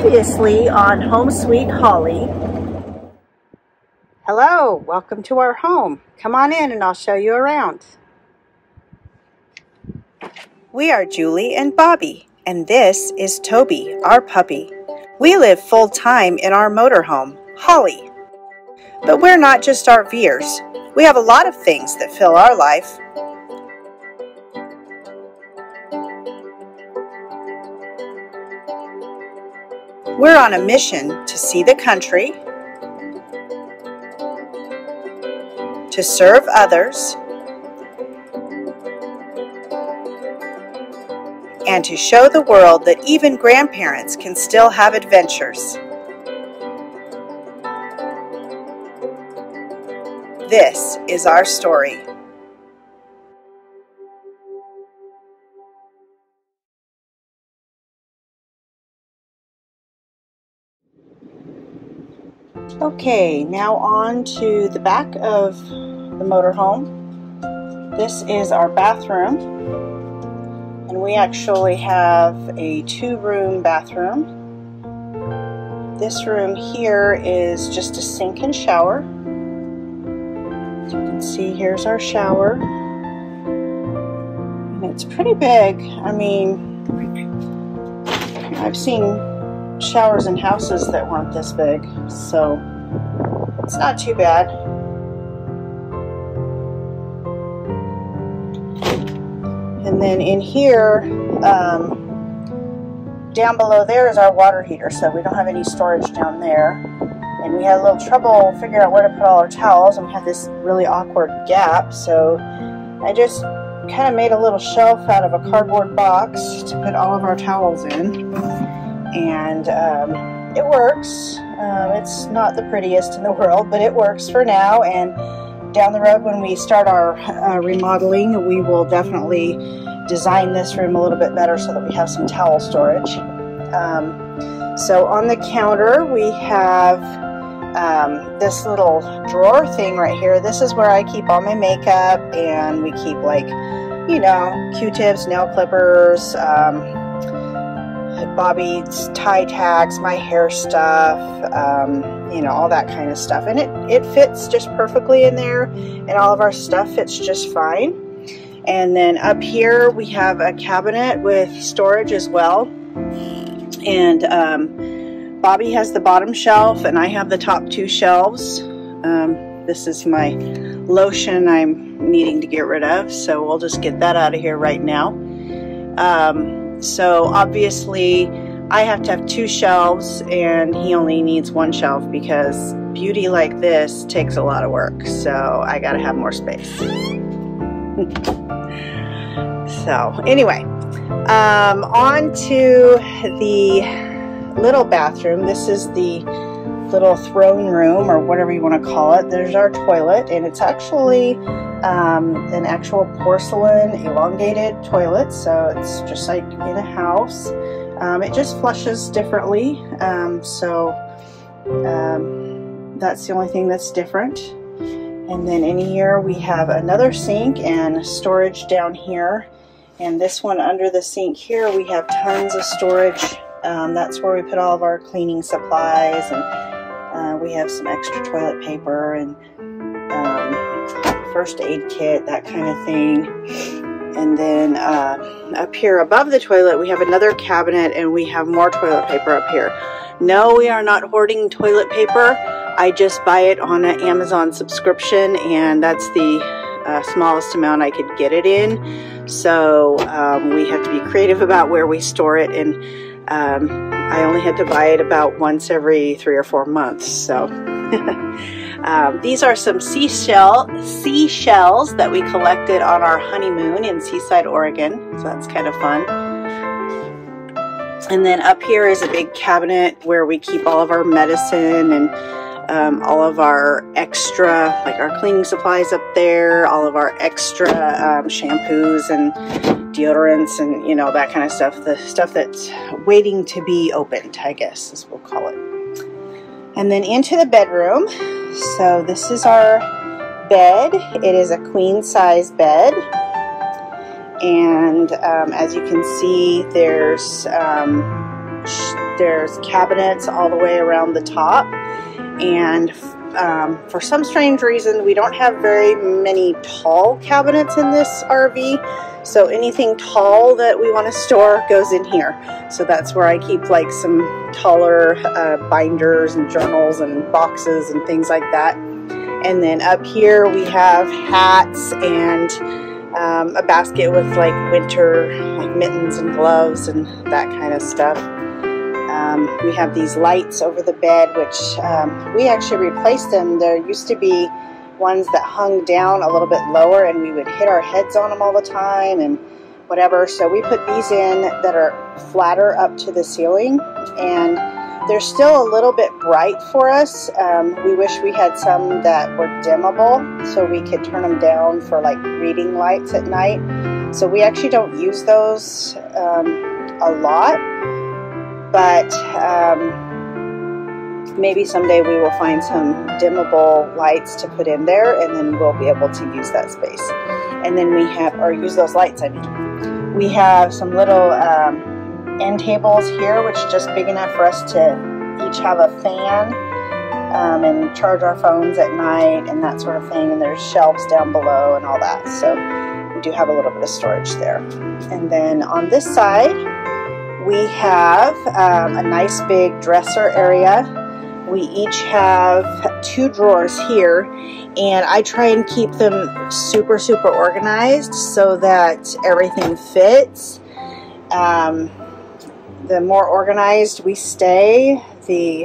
Previously on Home Sweet Holly. Hello, welcome to our home. Come on in and I'll show you around. We are Julie and Bobby, and this is Toby, our puppy. We live full-time in our motorhome, Holly. But we're not just RVers. We have a lot of things that fill our life. We're on a mission to see the country, to serve others, and to show the world that even grandparents can still have adventures. This is our story. Okay, now on to the back of the motorhome. This is our bathroom, and we actually have a 2-room bathroom. This room here is just a sink and shower. As you can see, here's our shower, and it's pretty big. I mean, I've seen showers in houses that weren't this big, so it's not too bad. And then in here, down below there is our water heater, so we don't have any storage down there. And we had a little trouble figuring out where to put all our towels, and we had this really awkward gap, so I just kind of made a little shelf out of a cardboard box to put all of our towels in. And it works. It's not the prettiest in the world, but it works for now, and down the road when we start our remodeling, we will definitely design this room a little bit better so that we have some towel storage. So on the counter we have this little drawer thing right here. This is where I keep all my makeup, and we keep, like, you know, Q-tips, nail clippers, Bobby's tie tags, my hair stuff, you know, all that kind of stuff. And it fits just perfectly in there, and all of our stuff fits just fine. And then up here we have a cabinet with storage as well. And Bobby has the bottom shelf, and I have the top 2 shelves. This is my lotion I'm needing to get rid of, so we'll just get that out of here right now. So obviously I have to have 2 shelves, and he only needs 1 shelf because beauty like this takes a lot of work, so I gotta have more space. So anyway, on to the little bathroom. This is the little throne room, or whatever you want to call it. There's our toilet, and it's actually an actual porcelain elongated toilet, so it's just like in a house. It just flushes differently, so that's the only thing that's different. And then in here we have another sink and storage down here, and this one under the sink here we have tons of storage. That's where we put all of our cleaning supplies, and we have some extra toilet paper and first aid kit, that kind of thing. And then up here above the toilet we have another cabinet, and we have more toilet paper up here. No, we are not hoarding toilet paper. I just buy it on an Amazon subscription, and that's the smallest amount I could get it in. So we have to be creative about where we store it, and I only had to buy it about once every 3 or 4 months. So these are some seashells that we collected on our honeymoon in Seaside, Oregon. So that's kind of fun. And then up here is a big cabinet where we keep all of our medicine and all of our extra, like our cleaning supplies up there, all of our extra shampoos and deodorants and, you know, that kind of stuff. The stuff that's waiting to be opened, I guess, as we'll call it. And then into the bedroom. So this is our bed. It is a queen size bed. And as you can see, there's There's cabinets all the way around the top, and for some strange reason, we don't have very many tall cabinets in this RV, so anything tall that we want to store goes in here. So that's where I keep like some taller binders and journals and boxes and things like that. And then up here we have hats and a basket with like winter like mittens and gloves and that kind of stuff. We have these lights over the bed, which we actually replaced them. There used to be ones that hung down a little bit lower and we would hit our heads on them all the time and whatever. So we put these in that are flatter up to the ceiling, and they're still a little bit bright for us. We wish we had some that were dimmable so we could turn them down for like reading lights at night. So we actually don't use those a lot. But maybe someday we will find some dimmable lights to put in there, and then we'll be able to use that space. And then we have, or use those lights, I mean. We have some little end tables here, which is just big enough for us to each have a fan and charge our phones at night and that sort of thing. And there's shelves down below and all that. So we do have a little bit of storage there. And then on this side, we have a nice big dresser area. We each have 2 drawers here, and I try and keep them super organized so that everything fits. The more organized we stay, the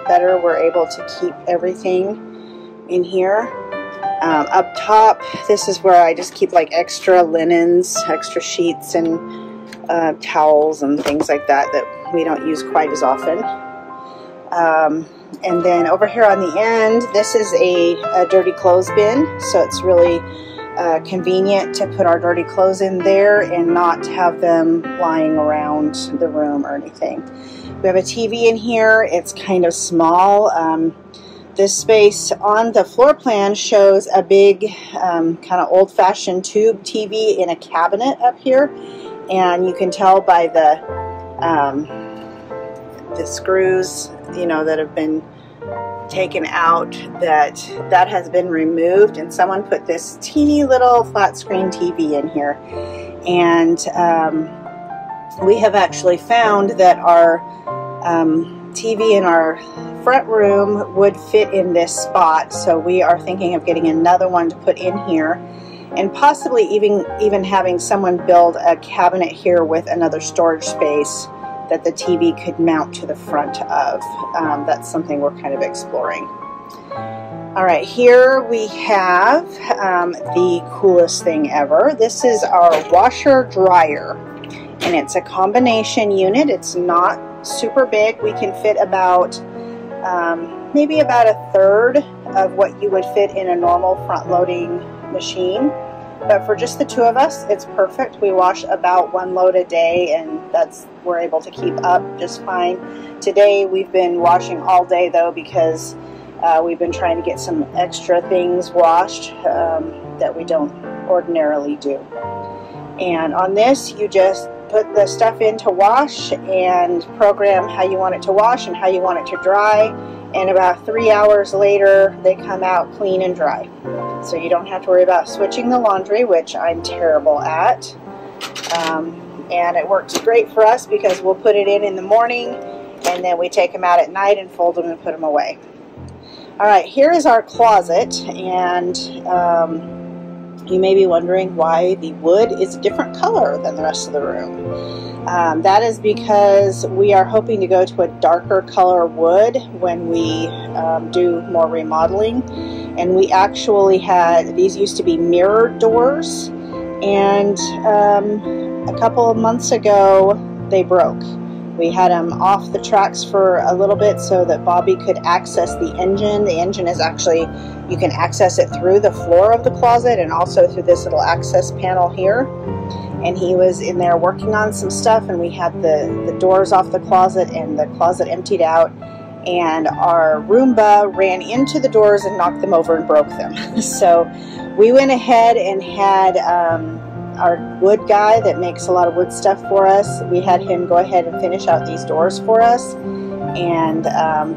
better we're able to keep everything in here. Up top, this is where I just keep like extra linens, extra sheets, and towels and things like that that we don't use quite as often. And then over here on the end, this is a dirty clothes bin, so it's really convenient to put our dirty clothes in there and not have them lying around the room or anything. We have a TV in here. It's kind of small. This space on the floor plan shows a big kind of old-fashioned tube TV in a cabinet up here. And you can tell by the screws, you know, that have been taken out that has been removed, and someone put this teeny little flat screen TV in here. And we have actually found that our TV in our front room would fit in this spot, so we are thinking of getting another one to put in here. And possibly even having someone build a cabinet here with another storage space that the TV could mount to the front of. That's something we're kind of exploring. All right, here we have the coolest thing ever. This is our washer dryer, and it's a combination unit. It's not super big. We can fit about maybe about 1/3 of what you would fit in a normal front-loading machine. But for just the 2 of us, it's perfect. We wash about 1 load a day, and we're able to keep up just fine. Today we've been washing all day though, because we've been trying to get some extra things washed that we don't ordinarily do. And on this, you just put the stuff in to wash and program how you want it to wash and how you want it to dry. And about 3 hours later, they come out clean and dry. So you don't have to worry about switching the laundry, which I'm terrible at. And it works great for us because we'll put it in the morning, and then we take them out at night and fold them and put them away. All right, here is our closet, and you may be wondering why the wood is a different color than the rest of the room. That is because we are hoping to go to a darker color wood when we do more remodeling. And we actually had, these used to be mirrored doors, and a couple of months ago they broke. We had them off the tracks for a little bit so that Bobby could access the engine. The engine is actually, you can access it through the floor of the closet and also through this little access panel here. And he was in there working on some stuff, and we had the doors off the closet and the closet emptied out, and our Roomba ran into the doors and knocked them over and broke them. So we went ahead and had our wood guy that makes a lot of wood stuff for us. We had him go ahead and finish out these doors for us, and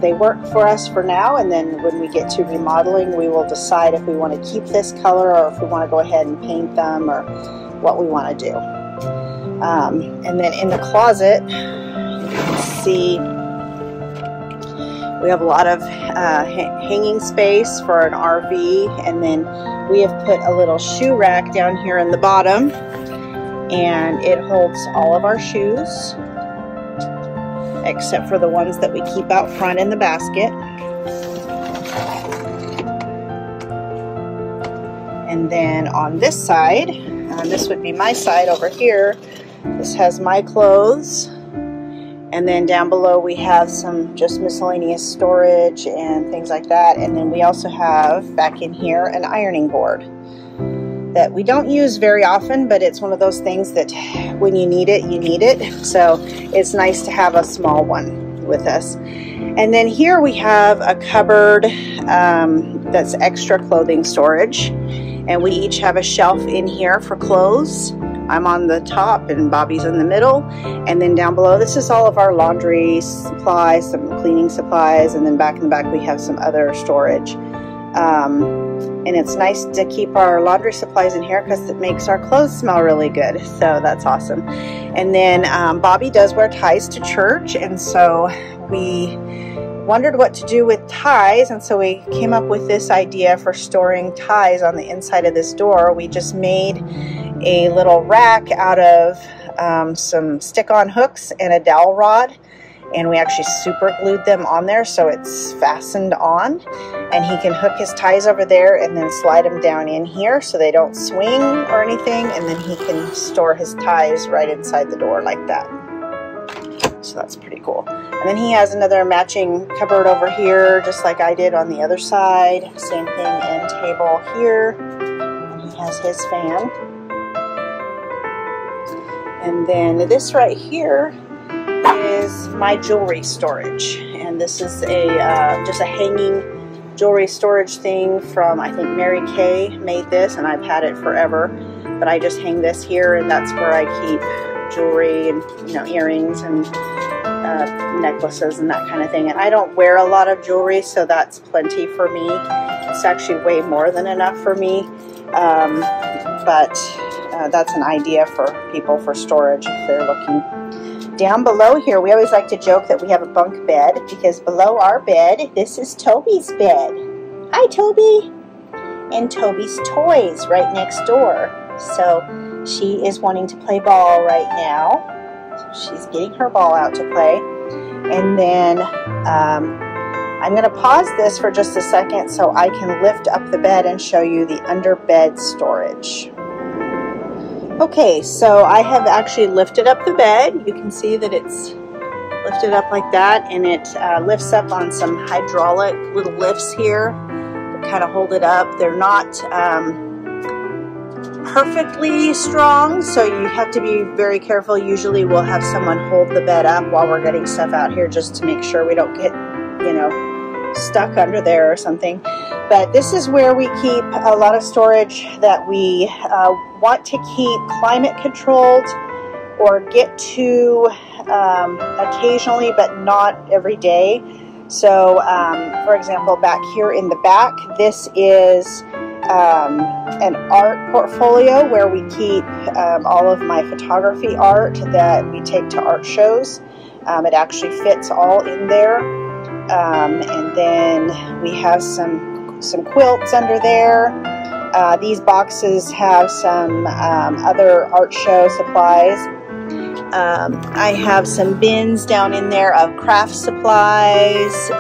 they work for us for now, and then when we get to remodeling, we will decide if we want to keep this color or if we want to go ahead and paint them or what we want to do. And then in the closet, you can see we have a lot of hanging space for an RV, and then we have put a little shoe rack down here in the bottom, and it holds all of our shoes except for the ones that we keep out front in the basket. And then on this side, this would be my side over here, this has my clothes. And then down below we have some just miscellaneous storage and things like that. And then we also have back in here an ironing board that we don't use very often, but it's one of those things that when you need it, you need it. So it's nice to have a small one with us. And then here we have a cupboard that's extra clothing storage. And we each have a shelf in here for clothes. I'm on the top and Bobby's in the middle, and then down below this is all of our laundry supplies, some cleaning supplies, and then back in the back we have some other storage. And it's nice to keep our laundry supplies in here because it makes our clothes smell really good, so that's awesome. And then Bobby does wear ties to church, and so we wondered what to do with ties, and so we came up with this idea for storing ties on the inside of this door. We just made a little rack out of some stick-on hooks and a dowel rod, and we actually super glued them on there so it's fastened on, and he can hook his ties over there and then slide them down in here so they don't swing or anything, and then he can store his ties right inside the door like that. So that's pretty cool. And then he has another matching cupboard over here, just like I did on the other side. Same thing, end table here. And he has his fan. And then this right here is my jewelry storage. And this is a just a hanging jewelry storage thing from, I think Mary Kay made this, and I've had it forever. But I just hang this here, and that's where I keep jewelry and, you know, earrings and necklaces and that kind of thing. And I don't wear a lot of jewelry, so that's plenty for me. It's actually way more than enough for me. But that's an idea for people for storage if they're looking. Down below here, we always like to joke that we have a bunk bed, because below our bed, this is Toby's bed. Hi, Toby! And Toby's toys right next door. So she is wanting to play ball right now. So she's getting her ball out to play. And then I'm going to pause this for just a second so I can lift up the bed and show you the under bed storage. Okay, so I have actually lifted up the bed. You can see that it's lifted up like that, and it lifts up on some hydraulic little lifts here that kind of hold it up. They're not perfectly strong, so you have to be very careful. Usually we'll have someone hold the bed up while we're getting stuff out here just to make sure we don't get, you know, stuck under there or something. But this is where we keep a lot of storage that we want to keep climate controlled or get to occasionally, but not every day. So for example, back here in the back, this is an art portfolio where we keep all of my photography art that we take to art shows. It actually fits all in there. And then we have some quilts under there. These boxes have some other art show supplies. I have some bins down in there of craft supplies,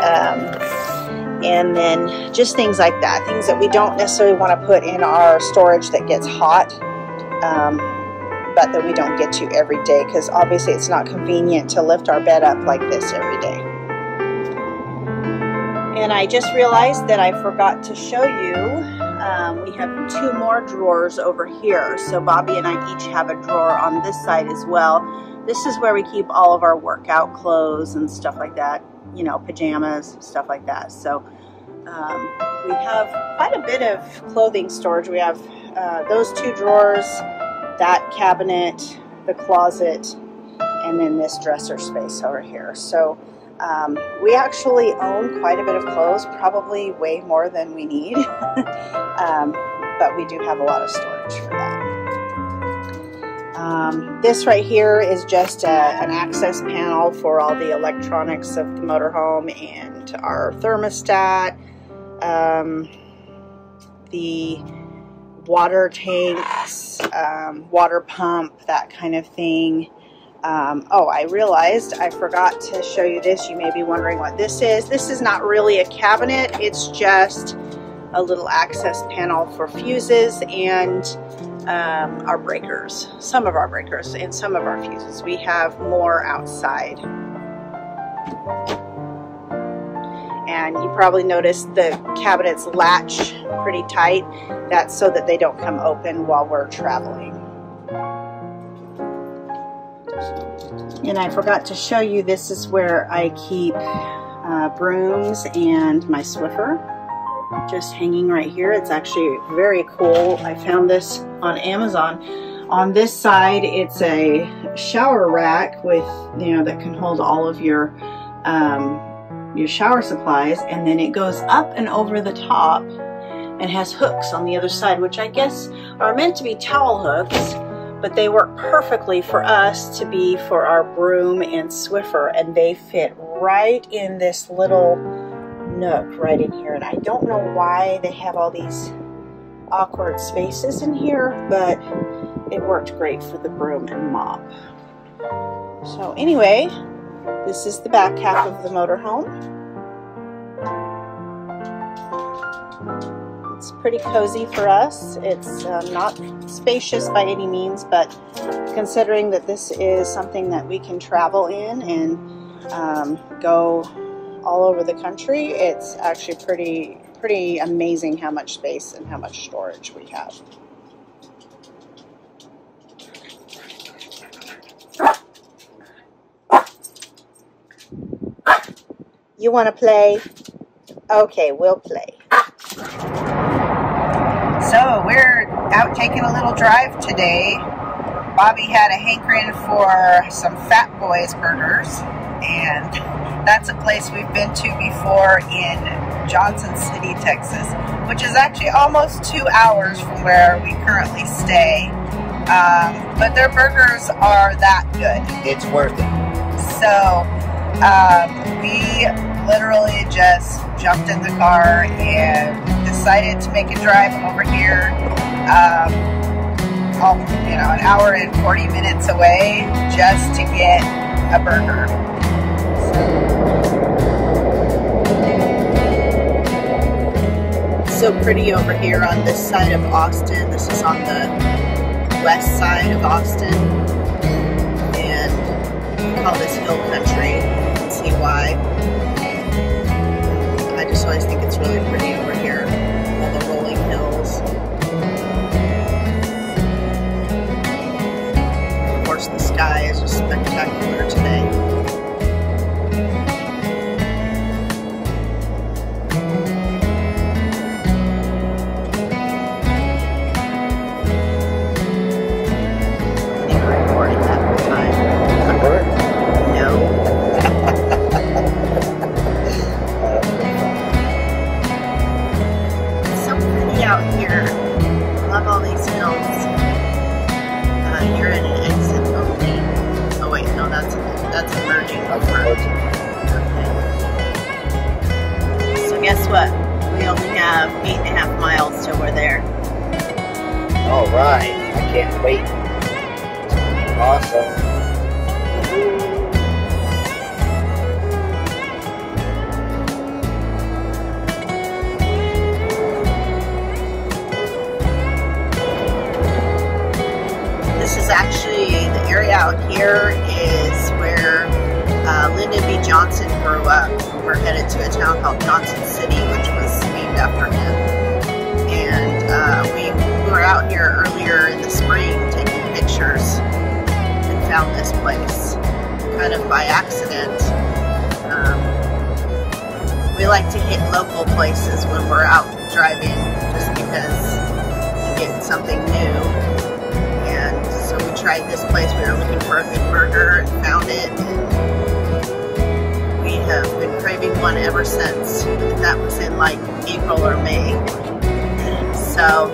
and then just things like that, things that we don't necessarily want to put in our storage that gets hot, but that we don't get to every day, because obviously it's not convenient to lift our bed up like this every day. And I just realized that I forgot to show you, we have 2 more drawers over here. So Bobby and I each have a drawer on this side as well. This is where we keep all of our workout clothes and stuff like that, you know, pajamas, stuff like that. So we have quite a bit of clothing storage. We have those 2 drawers that cabinet, the closet, and then this dresser space over here. So we actually own quite a bit of clothes, probably way more than we need, but we do have a lot of storage for that. This right here is just an access panel for all the electronics of the motorhome and our thermostat, the water tanks, water pump, that kind of thing. Oh, I realized I forgot to show you this. You may be wondering what this is. This is not really a cabinet. It's just a little access panel for fuses and our breakers. Some of our breakers and some of our fuses. We have more outside. And you probably noticed the cabinets latch pretty tight. That's so that they don't come open while we're traveling. And I forgot to show you, this is where I keep brooms and my Swiffer, just hanging right here. It's actually very cool. I found this on Amazon. On this side, it's a shower rack with, you know, that can hold all of your shower supplies, and then it goes up and over the top and has hooks on the other side, which I guess are meant to be towel hooks, but they work perfectly for us to be for our broom and Swiffer, and they fit right in this little nook right in here. And I don't know why they have all these awkward spaces in here, but it worked great for the broom and mop. So anyway, this is the back half of the motorhome. It's pretty cozy for us. It's not spacious by any means, but considering that this is something that we can travel in and go all over the country, it's actually pretty amazing how much space and how much storage we have. You want to play? Okay, we'll play. So we're out taking a little drive today. Bobby had a hankering for some Fat Boys burgers, and that's a place we've been to before in Johnson City, Texas, which is actually almost 2 hours from where we currently stay. But their burgers are that good. It's worth it. So we literally just jumped in the car and decided to make a drive over here, you know, an hour and 40 minutes away just to get a burger. So pretty over here on this side of Austin. This is on the west side of Austin, and we call this hill country. You can see why. I just always think it's really pretty over here, all the rolling hills. Of course, the sky is just spectacular today. Guess what? We only have 8.5 miles till we're there. All right, I can't wait. Awesome. This is actually, the area out here is where Lyndon B. Johnson grew up. We're headed to a town called Johnson City, which was named after him. And we were out here earlier in the spring taking pictures and found this place kind of by accident. We like to hit local places when we're out driving just because you get something new. And tried this place. We were looking for a good burger and found it. We have been craving one ever since. That was in like April or May. So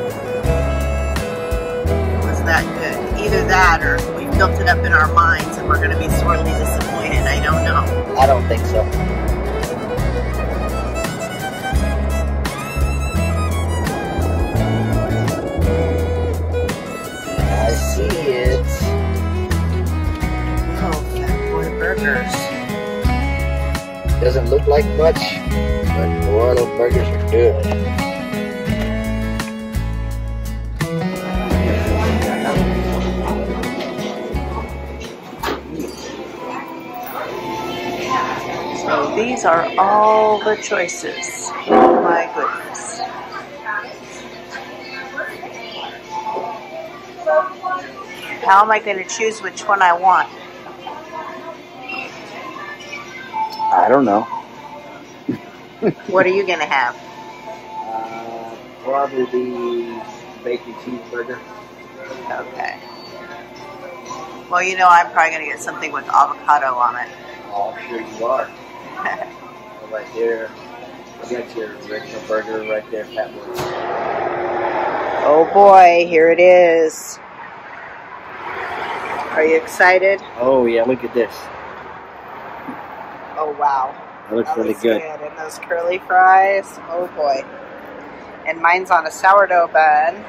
it was that good. Either that or we built it up in our minds and we're going to be sorely disappointed. I don't know. I don't think so. I see it. Oh, Fat Boy Burgers. Doesn't look like much, but boy, those burgers are good. So these are all the choices. Oh my goodness. How am I going to choose which one I want? I don't know. What are you going to have? Probably the bacon cheeseburger. Okay. Well, you know, I'm probably going to get something with avocado on it. Oh, I'm sure you are. Right there. You got your original burger right there, Fat Boy. Oh boy, here it is. Are you excited? Oh yeah, look at this. Oh wow. That looks really good. And those curly fries, oh boy. And mine's on a sourdough bun.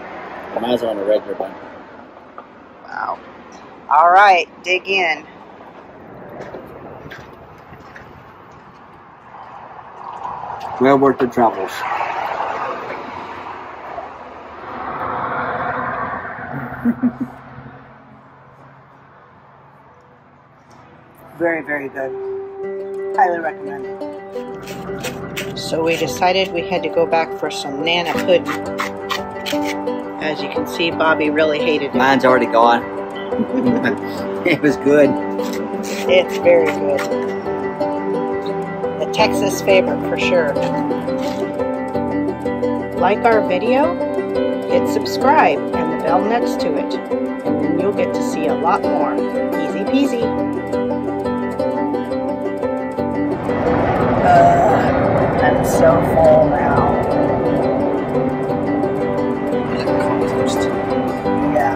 Mine's on a regular bun. Wow. All right, dig in. Well worth the travels. Very, very good. Highly recommend. So we decided we had to go back for some Nana pudding. As you can see, Bobby really hated it. Mine's already gone. It was good. It's very good. The Texas favorite for sure. Like our video, hit subscribe and the bell next to it, and then you'll get to see a lot more. Easy peasy. I'm so full now. Yeah.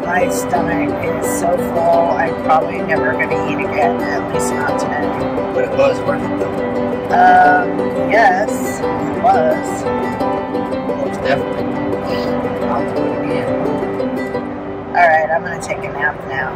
My stomach is so full, I'm probably never going to eat again, at least not today. But it was worth it though. Yes, it was. Most definitely. I'll do it again. Alright, I'm going to take a nap now.